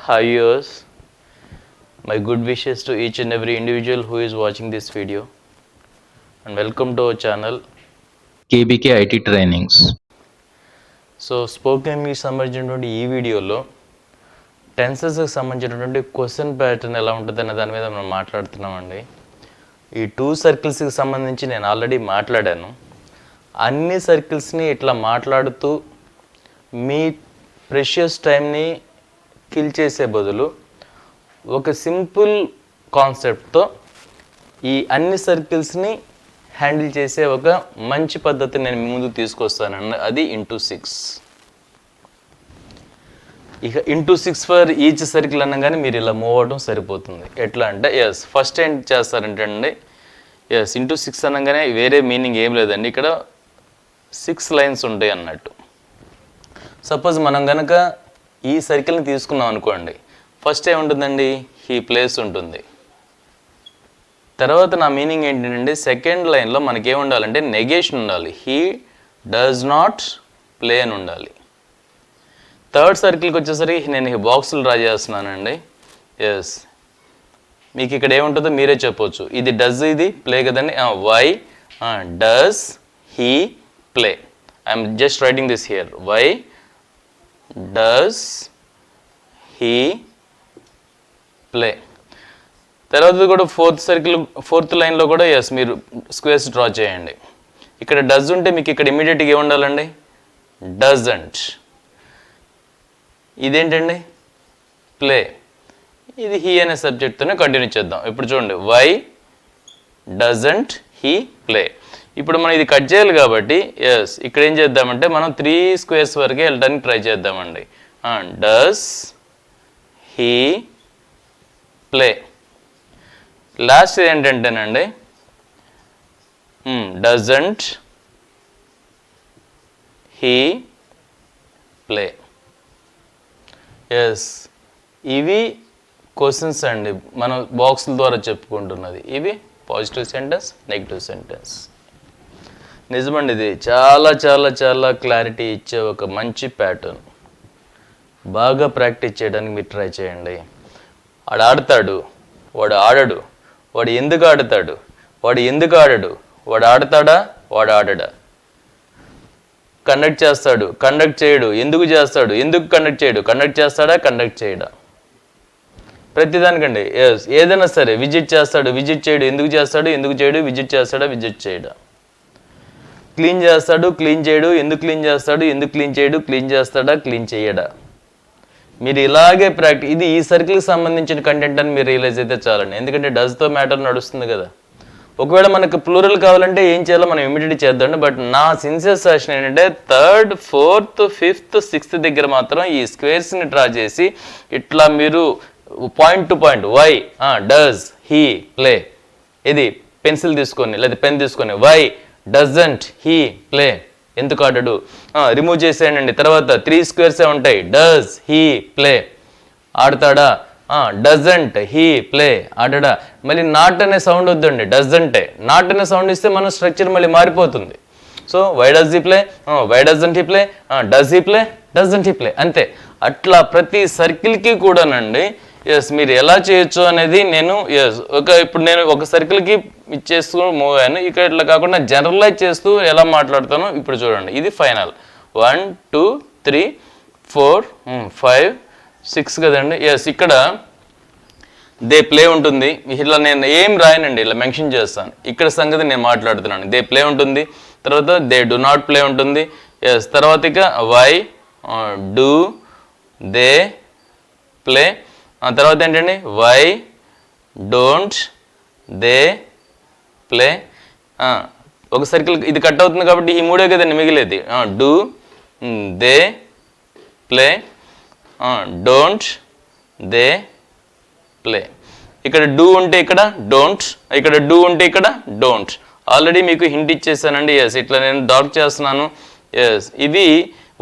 Hi viewers, my good wishes to each and every individual who is watching this video and welcome to our channel KBK IT Trainings. So spoken English సంబంధించినటువంటి ఈ వీడియోలో టెన్సెస్కి సంబంధించినటువంటి question pattern ఎలా ఉంటుంది అనే దాని మీద మనం మాట్లాడుతున్నామండి. ఈ 2 సర్కిల్స్కి సంబంధించి నేను ఆల్రెడీ మాట్లాడాను. అన్ని సర్కిల్స్ని ఇట్లా మాట్లాడుతూ మీ ప్రెషియస్ టైంని కిల్ చేసే బదులు ఒక సింపుల్ కాన్సెప్ట్తో ఈ అన్ని సర్కిల్స్ని హ్యాండిల్ చేసే ఒక మంచి పద్ధతి నేను మీ ముందు తీసుకొస్తానండి. అది ఇంటూ 6. ఇక ఇంటూ 6 ఫర్ ఈచ్ సర్కిల్ అనగానే మీరు ఇలా మూవ్ అవడం సరిపోతుంది. ఎట్లా అంటే ఫస్ట్ ఏం చేస్తారంటే అండి ఇంటూ 6 అనగానే వేరే మీనింగ్ ఏం లేదండి. ఇక్కడ 6 లైన్స్ ఉంటాయి అన్నట్టు. సపోజ్ మనం కనుక ఈ సర్కిల్ని తీసుకున్నాం అనుకోండి, ఫస్ట్ ఏముంటుందండి, హీ ప్లేస్ ఉంటుంది. తర్వాత నా మీనింగ్ ఏంటంటే సెకండ్ లైన్లో మనకేం ఉండాలంటే నెగేషన్ ఉండాలి, హీ డస్ నాట్ ప్లే అని ఉండాలి. థర్డ్ సర్కిల్కి వచ్చేసరికి నేను ఈ బాక్సులు డ్రా చేస్తున్నానండి. మీకు ఇక్కడ ఏముంటుందో మీరే చెప్పవచ్చు. ఇది డస్, ఇది ప్లే కదండి. Why does he play. I'm just writing this here. Why does he play. తర్వాత కూడా ఫోర్త్ లైన్లో కూడా మీరు స్క్వేర్స్ డ్రా చేయండి. ఇక్కడ డస్ ఉంటే మీకు ఇక్కడ ఇమీడియట్గా ఏముండాలండి, డజంట్. ఇదేంటండి, ప్లే. ఇది హీ అనే సబ్జెక్ట్తోనే కంటిన్యూ చేద్దాం. ఇప్పుడు చూడండి, వై డజంట్ హీ ప్లే. ఇప్పుడు మనం ఇది కట్ చేయాలి కాబట్టి ఇక్కడ ఏం చేద్దామంటే మనం 3 స్క్వేర్స్ వరకే వెళ్ళడానికి ట్రై చేద్దామండి. Does he play. లాస్ట్ ఏంటంటేనండి డజంట్ హీ ప్లే. ఇవి క్వశ్చన్స్ అండి మనం బాక్సుల ద్వారా చెప్పుకుంటున్నది. ఇవి పాజిటివ్ సెంటెన్స్, నెగిటివ్ సెంటెన్స్. నిజమండి, ఇది చాలా చాలా చాలా క్లారిటీ ఇచ్చే ఒక మంచి ప్యాటర్న్. బాగా ప్రాక్టీస్ చేయడానికి మీరు ట్రై చేయండి. వాడు ఆడతాడు, వాడు ఆడడు. వాడు ఎందుకు ఆడతాడు, వాడు ఎందుకు ఆడడు. వాడు ఆడతాడా, వాడు ఆడడా. కండక్ట్ చేస్తాడు, కండక్ట్ చేయడు. ఎందుకు చేస్తాడు, ఎందుకు కండక్ట్ చేయడు. కండక్ట్ చేస్తాడా, కండక్ట్ చేయడా. ప్రతిదానికండి ఏదైనా సరే. విజిట్ చేస్తాడు, విజిట్ చేయడు. ఎందుకు చేస్తాడు, ఎందుకు చేయడు. విజిట్ చేస్తాడా, విజిట్ చేయడా. క్లీన్ చేస్తాడు, క్లీన్ చేయడు. ఎందుకు క్లీన్ చేస్తాడు, ఎందుకు క్లీన్ చేయడు. క్లీన్ చేస్తాడా, క్లీన్ చేయడా. మీరు ఇలాగే ప్రాక్టీస్. ఇది ఈ సర్కిల్కి సంబంధించిన కంటెంట్ అని మీరు రియలైజ్ అయితే చాలండి. ఎందుకంటే డస్తో మ్యాటర్ నడుస్తుంది కదా. ఒకవేళ మనకు ప్లూరల్ కావాలంటే ఏం చేయాలో మనం ఇమీడియట్ చేద్దాం. బట్ నా సిన్సియర్ సజెషన్ ఏంటంటే 3rd, 4th, 5th, 6th దగ్గర మాత్రం ఈ స్క్వేర్స్ని డ్రా చేసి ఇట్లా మీరు point to point why does he play. ఇది పెన్సిల్ తీసుకొని లేదా పెన్ తీసుకొని వై డజంట్ హీ ప్లే. ఎందుకు ఆడడు రిమూవ్ చేసేయండి. తర్వాత 3 స్క్వేర్సే ఉంటాయి. డస్ హీ ప్లే, ఆడతాడా. డజంట్ హీ ప్లే, ఆడడా. మళ్ళీ నాట్ అనే సౌండ్ వద్దండి, డజంటే. నాట్ అనే సౌండ్ ఇస్తే మన స్ట్రక్చర్ మళ్ళీ మారిపోతుంది. So why does he play, why doesn't he play, does he play, doesn't he play, అంతే. అట్లా ప్రతి సర్కిల్కి కూడానండి మీరు ఎలా చేయొచ్చు అనేది నేను ఇప్పుడు నేను ఒక సర్కిల్కి ఇచ్చేస్తూ మూవ్ అయ్యాను. ఇక్కడ ఇట్లా కాకుండా జనరలైజ్ చేస్తూ ఎలా మాట్లాడతానో ఇప్పుడు చూడండి. ఇది ఫైనల్. 1 2 3 4 5 6 కదండి. ఇక్కడ దే ప్లే ఉంటుంది. ఇలా నేను ఏం రాయనండి, ఇలా మెన్షన్ చేస్తాను. ఇక్కడ సంగతి నేను మాట్లాడుతున్నాను. దే ప్లే ఉంటుంది. తర్వాత దే డు నాట్ ప్లే ఉంటుంది. తర్వాత ఇక వై డూ దే ప్లే. తర్వాత ఏంటండి, వై డోంట్ దే ప్లే. ఒక సర్కిల్ ఇది కట్ అవుతుంది కాబట్టి ఈ 3 కదండి మిగిలేది. Do they play, don't they play. ఇక్కడ డూ ఉంటే ఇక్కడ డోంట్, ఇక్కడ డూ ఉంటే ఇక్కడ డోంట్. ఆల్రెడీ మీకు హింట్ ఇచ్చేసానండి. ఇట్లా నేను డాట్ చేస్తున్నాను. ఇవి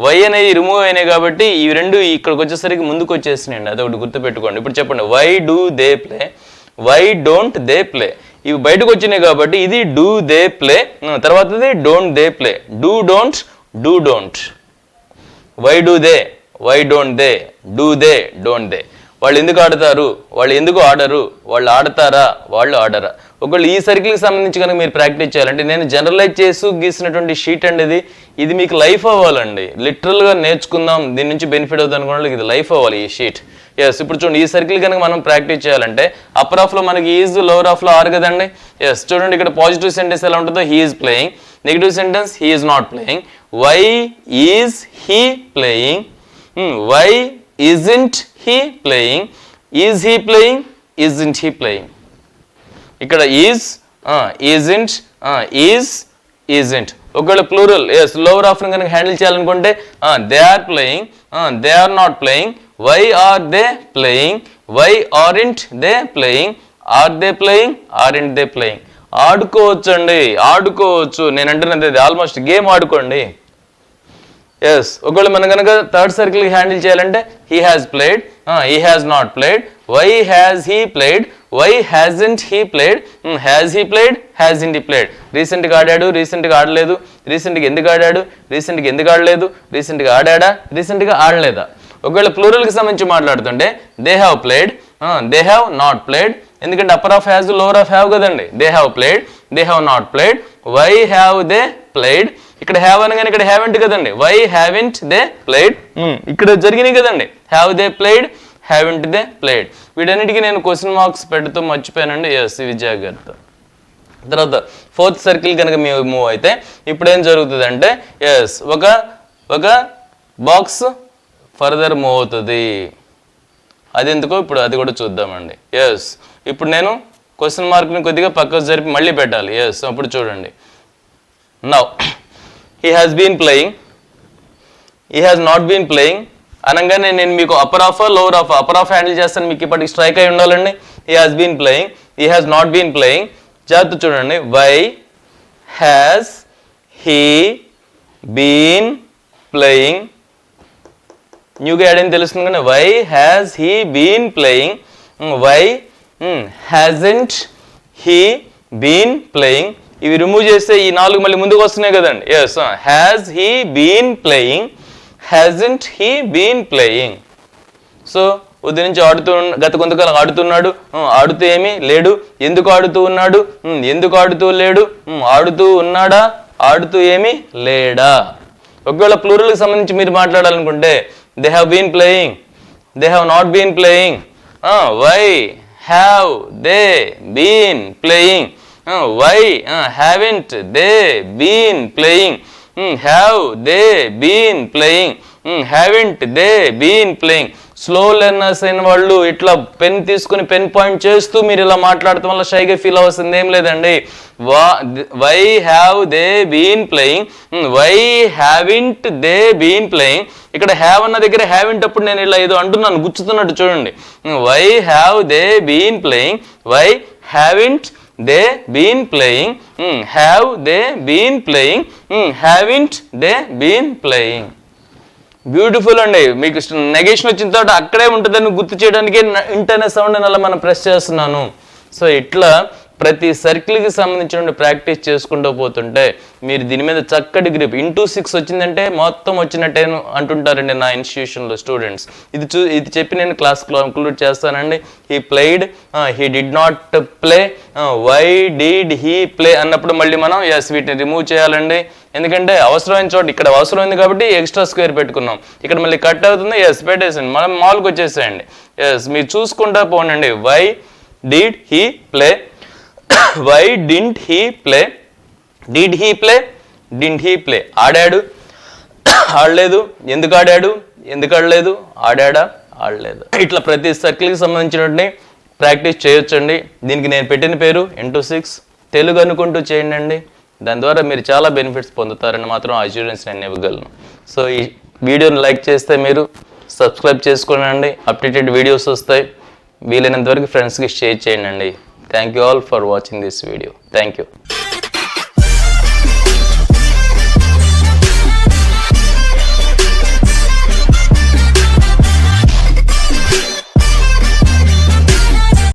వై అనేది రిమూవ్ అయినాయి కాబట్టి ఈ 2 ఇక్కడికి వచ్చేసరికి ముందుకు వచ్చేసినాయండి. అదొకటి గుర్తుపెట్టుకోండి. ఇప్పుడు చెప్పండి, why do they play, why don't they play. ఇవి బయటకు వచ్చినాయి కాబట్టి ఇది డూ దే ప్లే. తర్వాతది don't they play. Do don't, do don't. Why do they, why don't they, do they, don't they. వాళ్ళు ఎందుకు ఆడతారు, వాళ్ళు ఎందుకు ఆడరు, వాళ్ళు ఆడతారా, వాళ్ళు ఆడరా. ఒకవేళ ఈ సర్కిల్కి సంబంధించి కనుక మీరు ప్రాక్టీస్ చేయాలంటే నేను జనరలైజ్ చేసి గీసినటువంటి షీట్ అండి ఇది మీకు లైఫ్ అవ్వాలండి. లిటరల్గా నేర్చుకుందాం, దీని నుంచి బెనిఫిట్ అవుతుంది అనుకున్న ఇది లైఫ్ అవ్వాలి ఈ షీట్. ఎస్, ఇప్పుడు చూడండి ఈ సర్కిల్ కనుక మనం ప్రాక్టీస్ చేయాలంటే అప్పర్ ఆఫ్లో మనకి ఈజ్, లోవర్ ఆఫ్లో ఆర్ కదండి. ఎస్, చూడండి ఇక్కడ పాజిటివ్ సెంటెన్స్ ఎలా ఉంటుందో, he is playing. Negative sentence, he is not playing. Why is he playing, why isn't he playing, is he playing, isn't he playing. ఇక్కడ ఈజ్, isn't, isn't. ఒకవేళ plural, yes lower of కనుక handle చేయాలనుకుంటే they are playing, they are not playing. Why are they playing, why aren't they playing, are they playing, aren't they playing. ఆడుకోవచ్చు అండి, ఆడుకోవచ్చు. నేను అంటున్నది almost game ఆడుకోండి. Yes, ఒకవేళ మనం కనుక థర్డ్ సర్కిల్ హ్యాండిల్ చేయాలంటే he has played, he has not played. Why has he played, why hasn't he played, has he played, hasn't he played. రీసెంట్గా ఆడాడు, రీసెంట్గా ఆడలేదు. రీసెంట్గా ఎందుకు ఆడాడు, రీసెంట్గా ఎందుకు ఆడలేదు. రీసెంట్గా ఆడాడా, రీసెంట్గా ఆడలేదా. ఒకవేళ ప్లూరల్కి సంబంధించి మాట్లాడుతుంటే they have played, they have not played. ఎందుకంటే upper of has, lower of have కదండి. They have played, they have not played. Why have they played. ఇక్కడ హ్యావ్ అనగానే ఇక్కడ హ్యావెంట్ కదండి. Why haven't they played. ఇక్కడ జరిగినాయి కదండి. Have they played, haven't they played. వీటన్నిటికీ నేను క్వశ్చన్ మార్క్స్ పెడుతూ మర్చిపోయానండి. ఎస్, ఇవి జాగ్రత్త. తర్వాత ఫోర్త్ సర్కిల్ కనుక మేము మూవ్ అయితే ఇప్పుడు ఏం జరుగుతుంది అంటే ఎస్ ఒక బాక్స్ ఫర్దర్ మూవ్ అవుతుంది. అది ఎందుకో ఇప్పుడు అది కూడా చూద్దామండి. ఎస్, ఇప్పుడు నేను క్వశ్చన్ మార్క్ని కొద్దిగా పక్కకు జరిపి మళ్ళీ పెట్టాలి. ఎస్, అప్పుడు చూడండి. Now he has been playing, he has not been playing అనగానే నేను మీకు upper of, lower of, upper of handle చేస్తాను. మీకు ఇప్పటికి స్ట్రైక్ అయి ఉండాలండి. he has been playing, he has not been playing. జాగ్రత్త చూడండి. why has he been playing, న్యూగా యాడ్ అని తెలుస్తుంది కానీ why has he been playing, why hasn't he been playing. ఇవి రిమూవ్ చేస్తే ఈ 4 మళ్ళీ ముందుకు వస్తున్నాయి కదండి. Yes, has he been playing, hasn't he been playing. So ఉదయం నుంచి గత కొంతకాలం ఆడుతున్నాడు, ఆడుతూ ఏమీ లేడు. ఎందుకు ఆడుతూ ఉన్నాడు, ఎందుకు ఆడుతూ లేడు. ఆడుతూ ఉన్నాడా, ఆడుతూ ఏమీ లేడా. ఒకవేళ ప్లూరల్కి సంబంధించి మీరు మాట్లాడాలనుకుంటే they have been playing, they have not been playing. Why have they been playing, why haven't they been playing, have they been playing, haven't they been playing. Slow learners అయిన వాళ్ళు ఇట్లా పెన్ తీసుకుని పెన్ పాయింట్ చేస్తూ మీరు ఇలా మాట్లాడటం వల్ల షైగా feel అవ్వాల్సింది ఏం లేదండి. Why have they been playing, why haven't they been playing. ఇక్కడ హ్యావ్ అన్న దగ్గర హ్యావింట్ అప్పుడు నేను ఇలా ఏదో అంటున్నాను, గుచ్చుతున్నట్టు చూడండి. Why have they been playing, why haven't they been playing, have they been playing, haven't they been playing. Beautiful అండి. మీకు నెగేషన్ వచ్చిన తర్వాత అక్కడే ఉంటుందని గుర్తు చేయడానికి ఇంటర్నెట్ సౌండ్ అని అలా మనం ప్రెస్ చేస్తున్నాను. సో ఇట్లా ప్రతి సర్కిల్కి సంబంధించిన ప్రాక్టీస్ చేసుకుంటూ పోతుంటే మీరు దీని మీద చక్కటి గ్రిప్. 6 వచ్చిందంటే మొత్తం వచ్చినట్టే అంటుంటారండి నా ఇన్స్టిట్యూషన్లో స్టూడెంట్స్. ఇది చెప్పి నేను క్లాస్ కంక్లూడ్ చేస్తానండి. He played, he did not play, why did he play అన్నప్పుడు మళ్ళీ మనం ఎస్ వీటిని రిమూవ్ చేయాలండి. ఎందుకంటే అవసరమైన చోట ఇక్కడ అవసరమైంది కాబట్టి ఎక్స్ట్రా స్క్వేర్ పెట్టుకున్నాం. ఇక్కడ మళ్ళీ కట్ అవుతుంది, ఎస్ పెట్టేసండి, మనం మాల్కి వచ్చేసేయండి. ఎస్ మీరు చూసుకుంటా పోనండి. Why did he play, why didn't he play, did he play, didn't he play. ఆడాడు, ఆడలేదు. ఎందుకు ఆడాడు, ఎందుకు ఆడలేదు. ఆడాడా, ఆడలేదు. ఇట్లా ప్రతి సర్కిల్కి సంబంధించినటువంటి ప్రాక్టీస్ చేయొచ్చండి. దీనికి నేను పెట్టిన పేరు N26 తెలుగు అనుకుంటూ చేయండి అండి. దాని ద్వారా మీరు చాలా బెనిఫిట్స్ పొందుతారని మాత్రం అష్యూరెన్స్ నేను ఇవ్వగలను. సో ఈ వీడియోని లైక్ చేస్తే మీరు సబ్స్క్రైబ్ చేసుకోండి, అప్డేటెడ్ వీడియోస్ వస్తాయి. వీలైనంత వరకు ఫ్రెండ్స్కి షేర్ చేయండి. Thank you all for watching this video. Thank you.